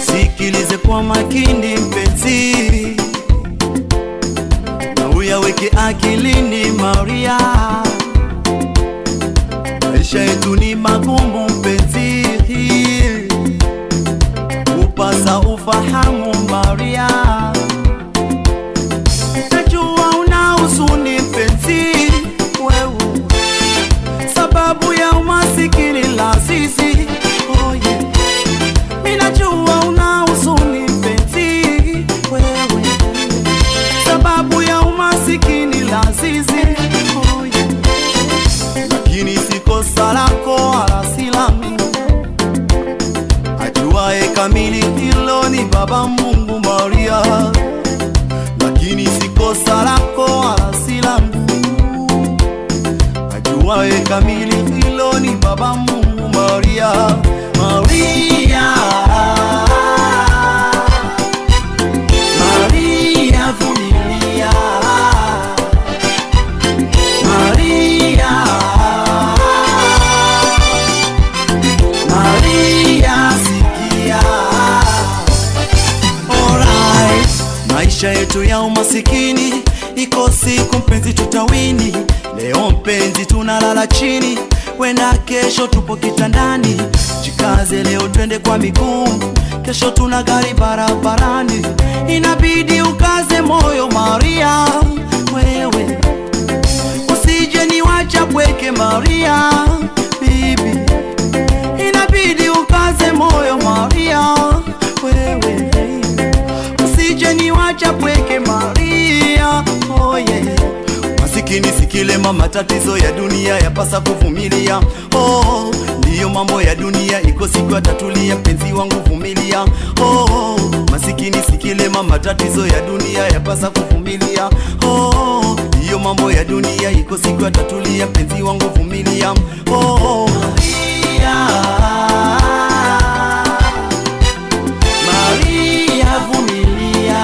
Sikilize kwa makini mpenzi, na uyaweke akilini Maria. Maisha yetu ni magumu mpenzi, upasa ufahamu Maria. Najua una huzuni mpenzi wewe, sababu ya umasikini la sisi. Oh yeah. Mimi najua una huzuni mpenzi wewe, sababu ya umasikini la sisi. Oh yeah. Lakini si kosa lako wala si langu, ajuaye kamili hilo ni Baba Mungu Maria. Lakini si kosa lako wala si langu, ajuaye kamili hilo ni Baba Mungu Maria. Maria, Maria vumilia, Maria, Maria sikia. Alright, maisha yetu ya umasikini iko siku mpenzi tutawini. Leo mpenzi tunalala chini, wenda kesho tupo kitandani. Jikaze leo twende kwa miguu, kesho tuna gari barabarani. Inabidi ukaze moyo Maria, wewe usije niwacha pweke Maria, bibi. Inabidi ukaze moyo Maria, wewe usije niwacha pweke Maria. Oh yeah. Masikini sikilema, matatizo ya dunia yapasa kuvumilia. Oh, ndiyo mambo ya dunia, iko siku atatulia, penzi wangu vumilia. Oh, masikini sikilema, matatizo ya dunia yapasa kuvumilia. Oh, ndiyo mambo ya dunia, iko siku atatulia, penzi wangu vumilia. Oh, Maria, Maria vumilia,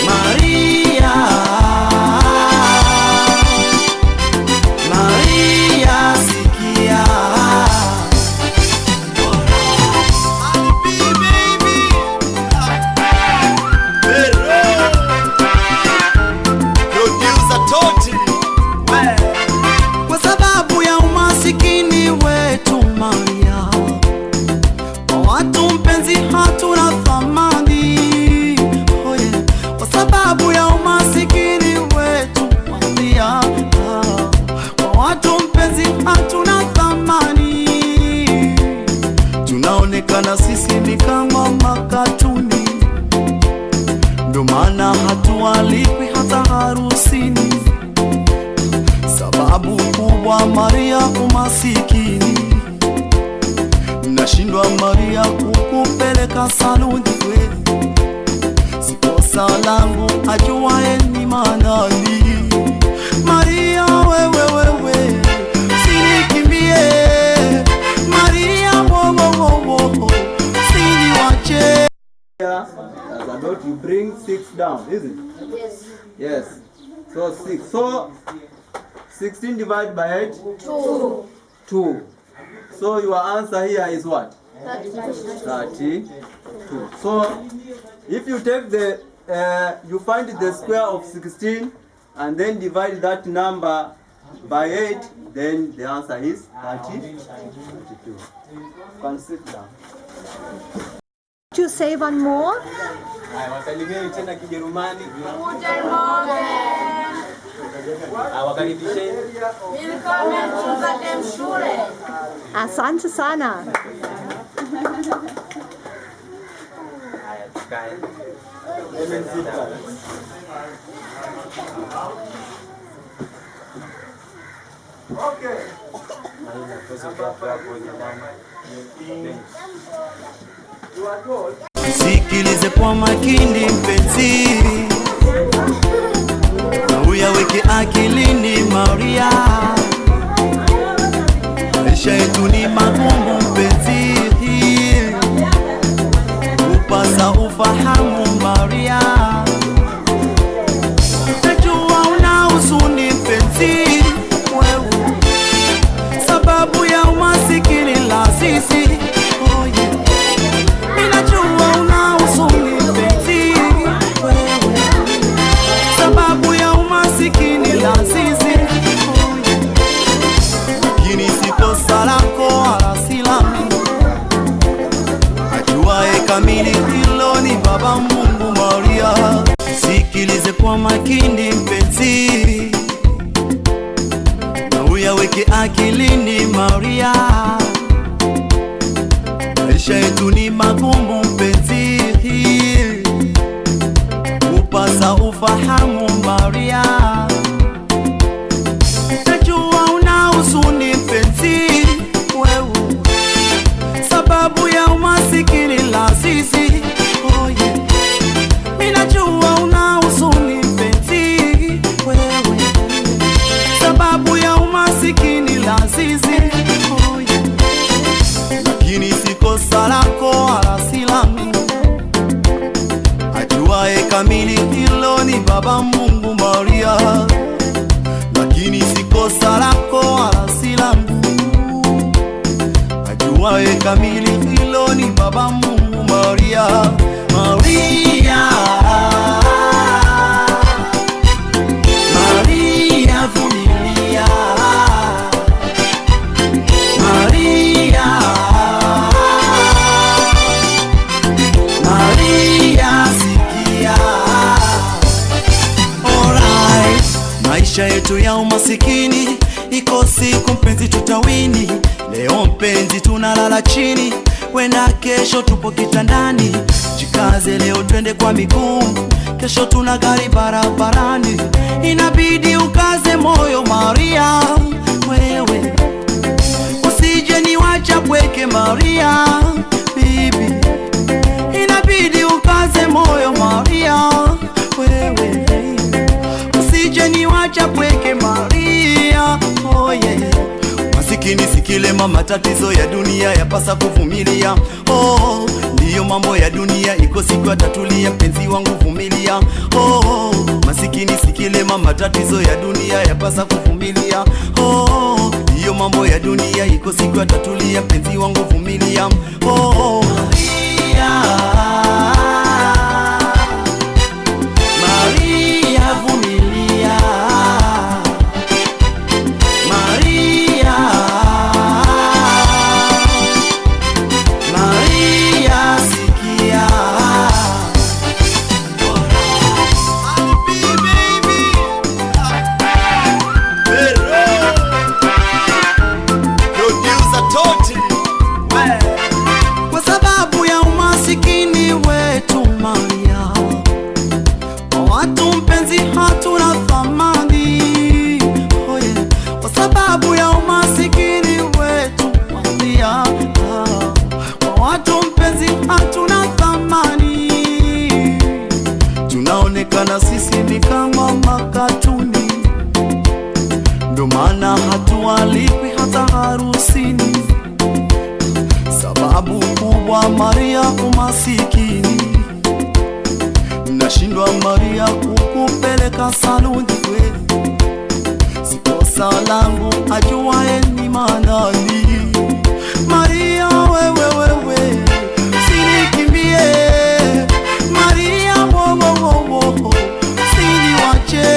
Maria, Maria sikia. Kwa sababu ya umasikini wetu Maria, watu mpenzi hatuna thamani. Oh yeah. Kwa sababu ya umasikini wetu Maria, watu mpenzi hatuna thamani. Tunaonekana sisi ni kama makatuni, ndo maana hatualikwi hata harusini. Sababu kubwa Maria umasikini, nashindwa Maria kukupeleka saluni wewe. Si kosa langu, ajuaye ni manani. Maria wewe, usinikimbie Maria, wo, usiniwache. As a note, you bring 6 down, is it? Yes. Yes. So 6. So 16 divided by 8? 2. 2. So your answer here is what? 32. So if you take the, you find the square of 16 and then divide that number by 8, then the answer is 32. You can sit down. To say one more? Wasalimie tena Kijerumani. Guten Morgen. Wakaribishe. Willkommen zu unserer Schule. Asante sana. Okay. Sikilize kwa makini mpenzi, na uyaweke akilini Maria. Maisha yetu ni magumu mpenzi, upasa ufahamu Maria. Najua una huzuni mpenzi wewe, sababu ya umasikini la sisi. Oh yeah. kamili, hilo ni Baba Mungu Maria. Sikilize kwa makini mpenzi, na uyaweke akilini Maria. Maisha yetu ni magumu mpenzi, upasa ufahamu Maria. Najua una huzuni mpenzi wewe, sababu ya umasikini la sisi. Oh yeah. Minajua una huzuni mpenzi wewe, sababu ya umasikini la sisi. Oh yeah. Lakini si kosa lako wala si langu, ajuaye kamili hilo ni Baba Mungu Maria. Lakini si kosa lako wala si langu, ajuaye kamili hilo ni Baba Mungu Maria. Maria, Maria vumilia, Maria, Maria sikia. Alright, maisha yetu ya umasikini iko siku mpenzi tutawini. Leo mpenzi tunalala chini, wenda kesho tupo kitandani. Jikaze leo twende kwa miguu, kesho tuna gari barabarani. Inabidi ukaze moyo Maria, wewe usije niwacha pweke Maria, bibi. Inabidi ukaze moyo Maria, wewe usije niwacha pweke Maria. Oh yeah. Masikini sikile mama, tatizo ya dunia yapasa kuvumilia. Oh, ndiyo mambo ya dunia, iko siku atatulia, penzi wangu vumilia. Oh, masikini sikile mama, tatizo ya dunia yapasa kuvumilia. Oh, ndiyo mambo ya dunia, iko siku atatulia, penzi wangu vumilia. Oh, Maria, Maria vumilia, Maria, Maria sikia. Kwa sababu ya umasikini wetu Maria, kwa watu mpenzi hatuna thamani. Oh yeah. Kwa sababu ya umasikini wetu Maria, kwa watu mpenzi hatuna thamani. Tunaonekana sisi ni kama makatuni, ndo maana hatualikwi hata harusini. Sababu kubwa Maria umasikini, nashindwa Maria kukupeleka saluni kweli. Si kosa langu, ajuaye ni manani. Maria wewe usinikimbie Maria, wo usiniwache.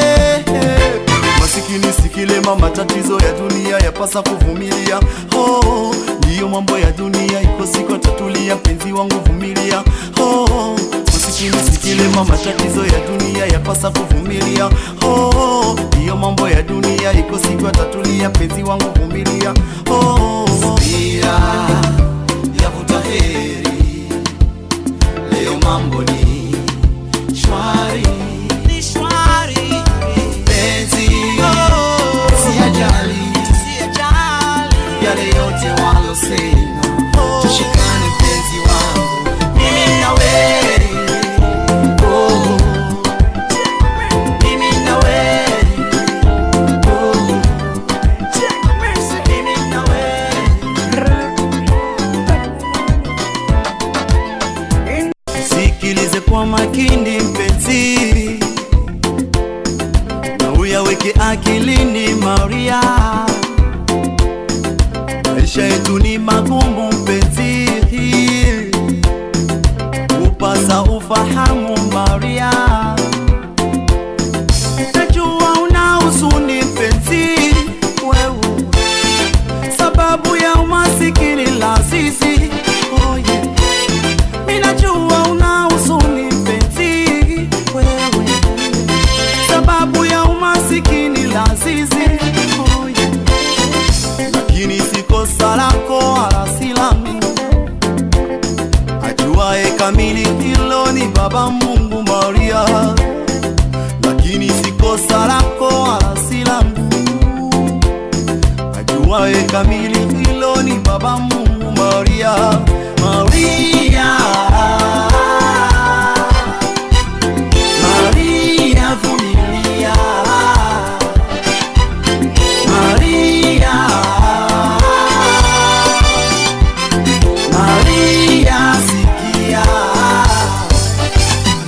Masikini sikile mama, tatizo ya dunia yapasa kuvumilia. Oh, ndiyo mambo ya dunia, iko siku atatulia, penzi wangu vumilia. Oh, masikini sikile mama, tatizo ya dunia yapasa kuvumilia. Oh, ndiyo mambo ya dunia, iko siku atatulia, penzi wangu vumilia. Oh, subira yavuta heri, leo mambo ni shwari, ni shwari penzi. Usijali yale yote walosema, tushikane penzi wangu, mimi na wewe. Oh, mimi na wewe. Oh, mimi na wewe. Sikilize kwa makini mpenzi, na uyaweke akilini Maria. Maisha yetu ni magumu mpenzi, upasa ufahamu Maria. Najua una huzuni mpenzi wewe, sababu ya umasikini la sisi. Oh yeah. Minajua kamili, hilo ni Baba Mungu Maria, lakini si kosa lako wala si langu. Ajuaye kamili, hilo ni Baba Mungu Maria. Maria, Maria vumilia, Maria, Maria sikia.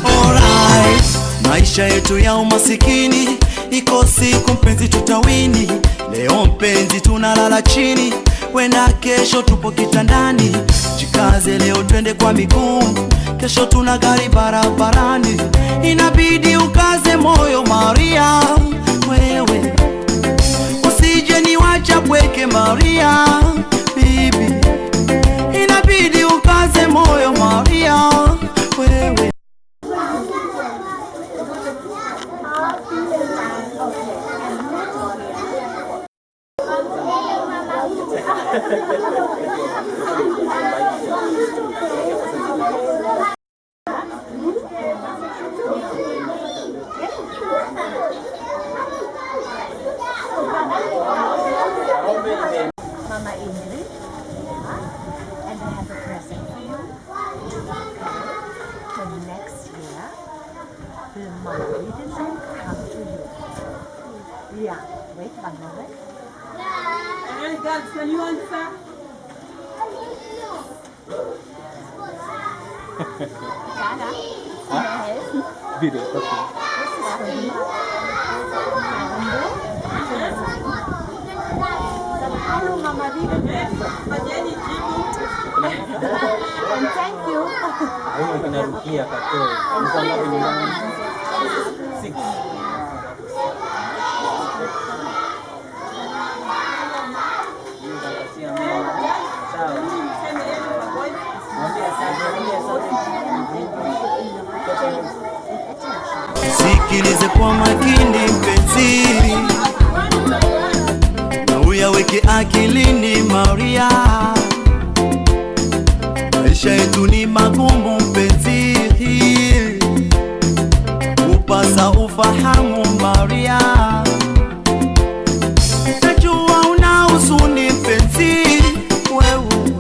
Alright, maisha yetu ya umasikini, iko siku mpenzi tutawini. Leo mpenzi tunalala chini, wenda kesho tupo kitandani. Jikaze leo twende kwa miguu, kesho tuna gari barabarani. Inabidi ukaze moyo Maria, wewe usije niwacha pweke Maria, bibi. Inabidi ukaze moyo Maria, wewe. Mama Ingrid, and I have a present for you. For next year, will Mama Eden come to you? Yeah, wait one moment. Hey, guys, can you answer? Cara, Video, okay. Hello, Mama Eden. And thank you. Ayun, kinarukia ka to. Isang gabi nila. 6. Sikilize kwa makini mpenzi, na uyaweke akilini Maria. Maisha yetu ni magumu mpenzi, upasa ufahamu Maria. Najua una huzuni mpenzi, wewe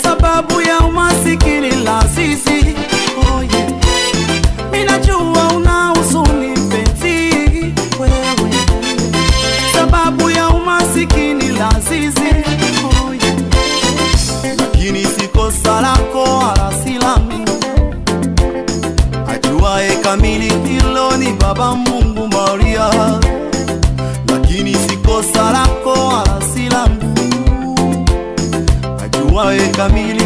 sababu ya umasikini la sisi. Oh yeah. Minajua una huzuni mpenzi, wewe sababu ya umasikini la sisi. Oh yeah. Lakini si kosa lako wala si langu. Ajuaye kamili, hilo ni Baba Mungu Maria, lakini si kosa lako wala si langu. Ajuaye kamili